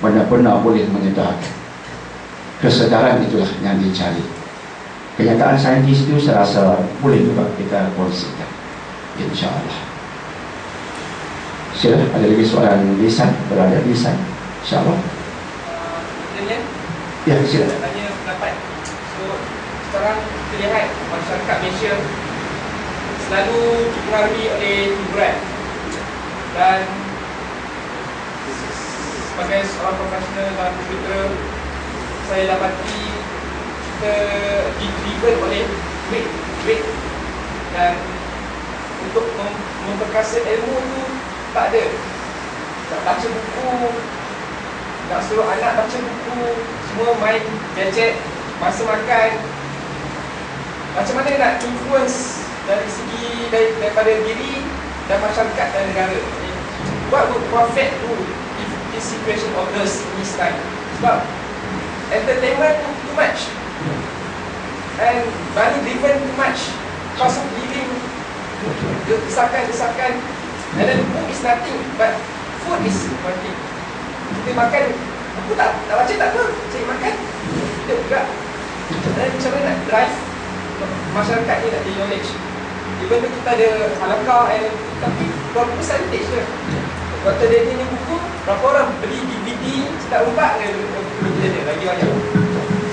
benar-benar boleh mengedarkan. Kesedaran itulah yang dicari. Kenyataan saintis itu saya rasa boleh juga kita kongsikan, insya-Allah. Sila, ada lagi soalan lisan, berada lisan, insya-Allah. Ya, sila. Tanya pendapat. So, sekarang kita lihat masyarakat Malaysia selalu dipengaruhi oleh hiburan, dan sebagai seorang profesional dalam komputer, saya dapati kita di-driven oleh duit, dan untuk memperkasa ilmu tu tak ada. Tak baca buku, nak suruh anak baca buku, semua main gadget, masa makan. Macam mana nak influence dari segi daripada diri dan masyarakat dan negara? What would Prophet do if this situation occurs in his time? Sebab entertainment too much and money driven too much, cost of living, desakan, and then book is nothing but food is one thing. Kita makan, aku tak baca tak apa, cari makan, hidup juga. Dan macam mana nak drive masyarakat ni nak di knowledge? Even though kita ada halakah, tapi berapa percentage je? Dr. Denny ni buku, berapa orang beli DVD sedap rumpak ke belum ada lagi banyak.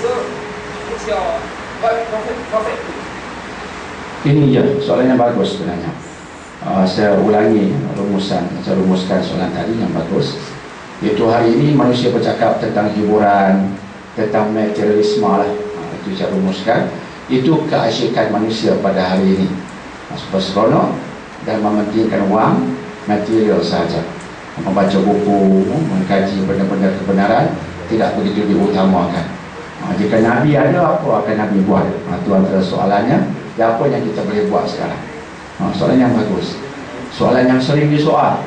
So, what's your Prophet? Ini ya, soalan yang bagus sebenarnya. Saya ulangi saya rumuskan soalan tadi yang bagus. Iaitu hari ini manusia bercakap tentang hiburan, tentang materialisme lah. Itu saya rumuskan. Itu keasyikan manusia pada hari ini. Seronok dan mementingkan wang, material sahaja. Membaca buku, mengkaji benda-benda kebenaran tidak begitu diutamakan. Jika Nabi ada, apa akan Nabi buat? Itu antara soalannya. Dan apa yang kita boleh buat sekarang? Soalan yang bagus. Soalan yang sering disoal,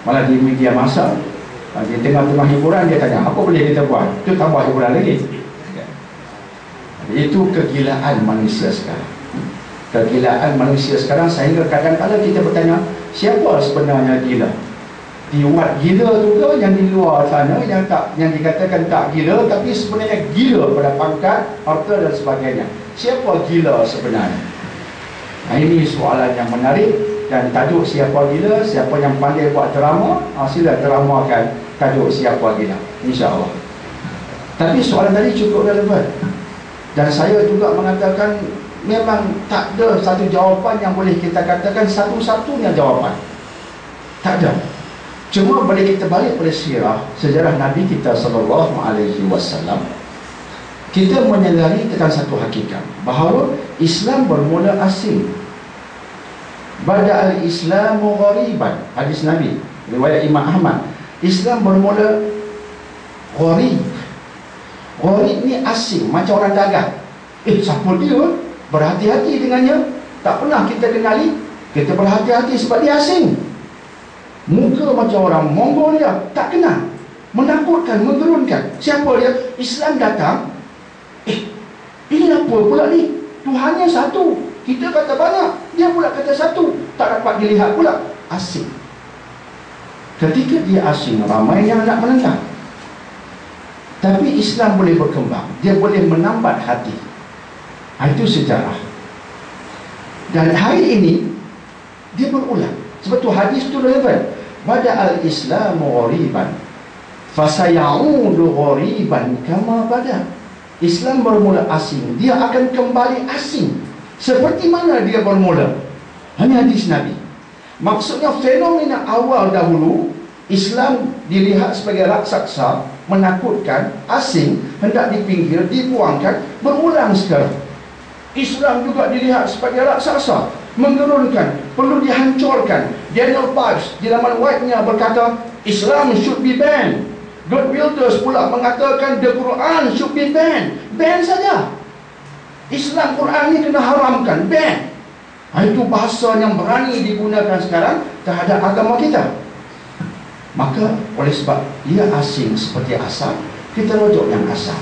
malah di media massa, di tengah-tengah hiburan dia tanya, apa boleh kita buat? Itu tambah hiburan lagi. Itu kegilaan manusia sekarang. Kegilaan manusia sekarang, sehingga kadang-kadang kita bertanya, siapa sebenarnya gila? Diuat gila tu ke yang di luar sana, yang dikatakan tak gila tapi sebenarnya gila pada pangkat, harta dan sebagainya. Siapa gila sebenarnya? Ini soalan yang menarik. Dan tajuk siapa gila, siapa yang pandai buat drama, sila dramakan tajuk siapa gila, insya-Allah. Tapi soalan tadi cukup relevan. Dan saya juga mengatakan memang tak ada satu jawapan yang boleh kita katakan satu-satunya jawapan. Tak ada. Cuma boleh kita balik pada sejarah Nabi kita SAW. Kita menyadari tentang satu hakikat, bahawa Islam bermula asing. Bada al-Islamu ghariban, hadis Nabi, riwayat Imam Ahmad. Islam bermula gharib. Gharib ni asing, macam orang dagang. Siapa dia? Berhati-hati dengannya. Tak pernah kita kenali, kita berhati-hati sebab dia asing. Muka macam orang Mongolia, tak kenal, menakutkan, menggerunkan. Siapa dia? Islam datang. Ini apa pula ni? Tuhannya satu, kita kata banyak, dia pula kata satu. Tak dapat dilihat pula, asing. Ketika dia asing, ramai yang nak menentang. Tapi Islam boleh berkembang, dia boleh menambat hati. Itu sejarah. Dan hari ini dia berulang. Sebab tu hadis tu relevan. Bada al-Islamu ghariban fasayaudu ghariban kama bada. Islam bermula asing, dia akan kembali asing seperti mana dia bermula. Hanya hadis Nabi. Maksudnya fenomena awal dahulu Islam dilihat sebagai raksasa, menakutkan, asing, hendak dipinggir, dibuangkan. Berulang sekarang Islam juga dilihat sebagai raksasa, menggerunkan, perlu dihancurkan. Daniel Pipes di laman White-nya berkata, Islam should be banned. God Wilders pula mengatakan the Quran should be banned. Ban saja. Islam Quran ni kena haramkan, ban. Itu bahasa yang berani digunakan sekarang terhadap agama kita. Maka oleh sebab ia asing seperti asal, kita rujuk yang asal.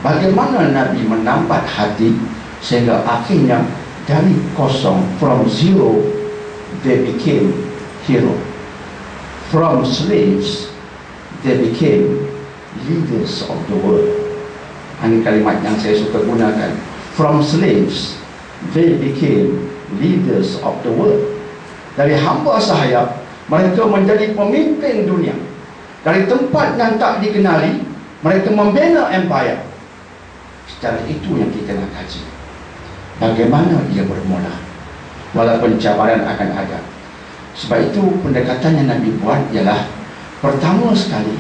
Bagaimana Nabi menambat hati sehingga akhirnya dari kosong, from zero they became hero. From slaves they became leaders of the world. Ini kalimat yang saya suka gunakan. From slaves, they became leaders of the world. Dari hamba sahaya, mereka menjadi pemimpin dunia. Dari tempat yang tak dikenali, mereka membina empire. Secara itu yang kita nak kaji. Bagaimana ia bermula, walaupun cabaran akan ada. Sebab itu pendekatan yang Nabi buat ialah, pertama sekali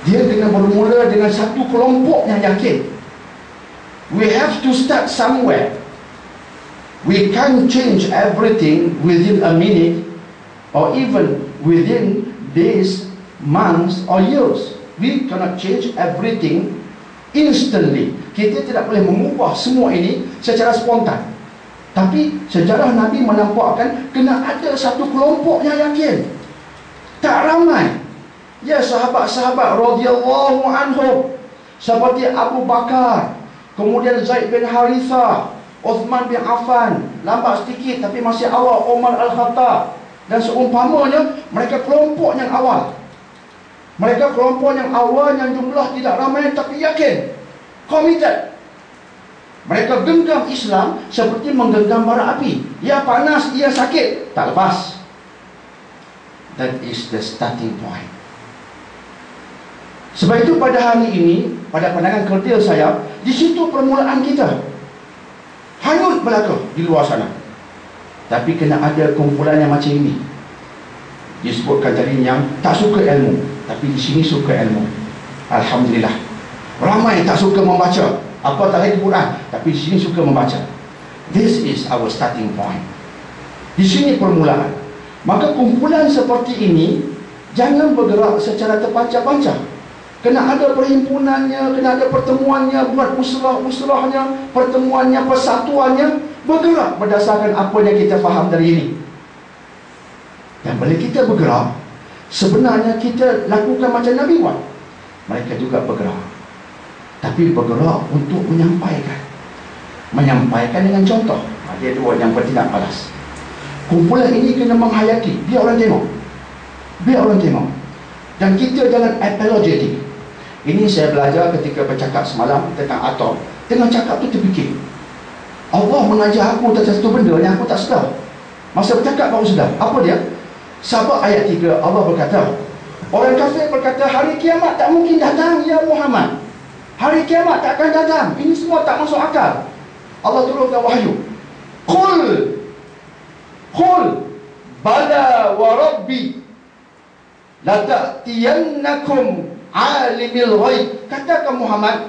dia kena bermula dengan satu kelompok yang yakin. We have to start somewhere. We can't change everything within a minute or even within days, months or years. We cannot change everything instantly. Kita tidak boleh mengubah semua ini secara spontan. Tapi sejarah Nabi menampakkan kena ada satu kelompok yang yakin. Tak ramai. Ya, sahabat-sahabat radhiyallahu anhum, seperti Abu Bakar, kemudian Zaid bin Harithah, Uthman bin Affan, lambat sedikit tapi masih awal, Umar Al-Khattab, dan seumpamanya. Mereka kelompok yang awal. Mereka kelompok yang awal, yang jumlah tidak ramai tapi yakin, committed. Mereka genggam Islam seperti menggenggam bara api. Ia panas, ia sakit, tak lepas. That is the starting point. Sebab itu pada hari ini, pada pandangan kerja saya, di situ permulaan kita. Hanyut belaka di luar sana. Tapi kena ada kumpulan yang macam ini. Disebutkan tadi yang tak suka ilmu, tapi di sini suka ilmu. Alhamdulillah. Ramai tak suka membaca, apa tak lagi Quran, tapi di sini suka membaca. This is our starting point. Di sini permulaan. Maka kumpulan seperti ini jangan bergerak secara terpancar-pancar. Kena ada perhimpunannya, kena ada pertemuannya, buat usrah-usrahnya, pertemuannya, persatuannya, bergerak berdasarkan apa yang kita faham dari ini. Dan bila kita bergerak, sebenarnya kita lakukan macam Nabi buat. Mereka juga bergerak, tapi bergerak untuk menyampaikan. Menyampaikan dengan contoh. Dia dua yang bertindak balas. Kumpulan ini kena menghayati. Biar orang tengok. Biar orang tengok. Dan kita jangan apologetic. Ini saya belajar ketika bercakap semalam tentang atom. Dengan cakap tu terfikir, Allah mengajar aku tentang satu benda yang aku tak sedar. Masa bercakap baru sedar. Apa dia? Sabah ayat 3, Allah berkata, orang kafir berkata, hari kiamat tak mungkin datang ya Muhammad. Hari kiamat tak akan datang. Ini semua tak masuk akal. Allah turunkan wahyu. Qul bala wa rabbi la ta'tiyannakum alimil ghaib. Katakan Muhammad,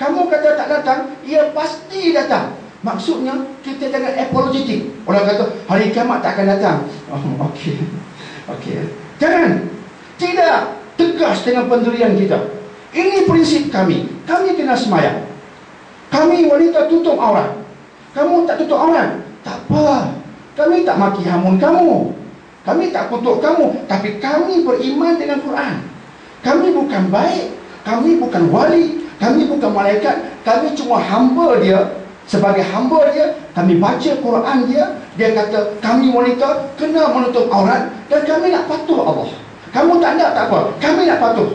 kamu kata tak datang, ia pasti datang. Maksudnya kita jangan apologetic. Orang kata hari kiamat tak akan datang. Okey. Jangan. Tidak. Tegas dengan pendirian kita. Ini prinsip kami. Kami kena semayang. Kami wanita tutup aurat. Kamu tak tutup aurat, tak apa. Kami tak maki hamun kamu. Kami tak kutuk kamu. Tapi kami beriman dengan Quran. Kami bukan baik, kami bukan wali, kami bukan malaikat. Kami cuma hamba dia. Sebagai hamba dia, kami baca Quran dia. Dia kata kami wanita kena menutup aurat, dan kami nak patuh Allah. Kamu tak nak, tak apa, kami nak patuh.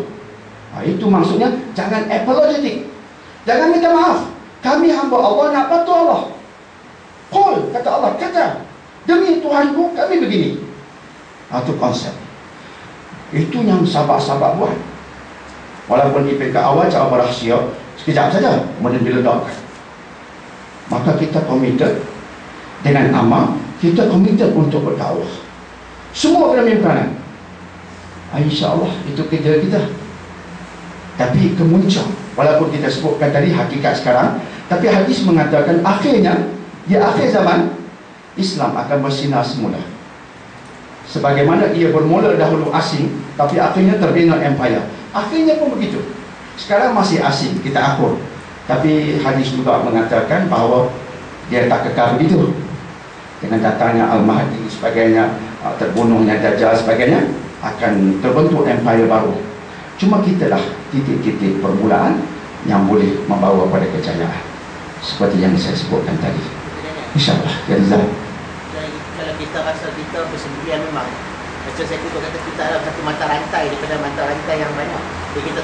Itu maksudnya jangan apologetic. Jangan minta maaf. Kami hamba Allah, nak patuh Allah. Qul, kata Allah, kata demi Tuhanku kami begini. Itu konsep. Itu yang sahabat-sahabat buat. Walaupun di peringkat awal cara berahsia, sekejap saja kemudian diledakkan. Maka kita committed dengan amal, kita committed untuk berdakwah. Semua kena memperanan. InsyaAllah itu kerja kita. Tapi kemuncak, walaupun kita sebutkan tadi hakikat sekarang, tapi hadis mengatakan akhirnya, di akhir zaman, Islam akan bersinar semula. Sebagaimana ia bermula dahulu asing, tapi akhirnya terbina empire. Akhirnya pun begitu. Sekarang masih asing, kita akur. Tapi hadis juga mengatakan bahawa dia tak kekal begitu. Dengan datangnya Al-Mahdi, sebagainya, terbunuhnya Dajjal, sebagainya, akan terbentuk empire baru. Cuma kita lah titik-titik permulaan yang boleh membawa pada kejayaan. Seperti yang saya sebutkan tadi. InsyaAllah. Ya, kalau kita rasa kita bersendirian memang Macam saya kutuk kata kita dalam satu mata rantai daripada mata rantai yang banyak. Jadi kita